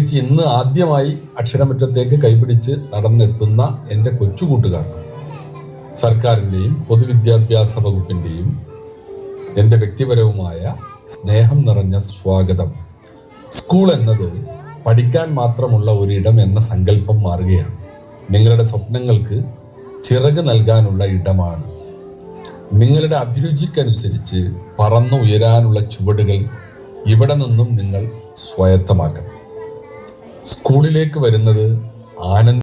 പ്രത്യേകിച്ച് ഇന്ന് ആദ്യമായി അക്ഷരമുറ്റത്തേക്ക് കൈപിടിച്ച് നടന്നെത്തുന്ന എൻ്റെ കൊച്ചുകൂട്ടുകാർക്ക് സർക്കാരിൻ്റെയും പൊതുവിദ്യാഭ്യാസ വകുപ്പിൻ്റെയും എൻ്റെ വ്യക്തിപരവുമായ സ്നേഹം നിറഞ്ഞ സ്വാഗതം. സ്കൂൾ എന്നത് പഠിക്കാൻ മാത്രമുള്ള ഒരിടം എന്ന സങ്കല്പം മാറുകയാണ്. നിങ്ങളുടെ സ്വപ്നങ്ങൾക്ക് ചിറക് നൽകാനുള്ള ഇടമാണ്. നിങ്ങളുടെ അഭിരുചിക്കനുസരിച്ച് പറന്നു ഉയരാനുള്ള ചുവടുകൾ ഇവിടെ നിന്നും നിങ്ങൾ സ്വായത്തമാക്കണം. സ്കൂളിലേക്ക് വരുന്നത് ആനന്ദ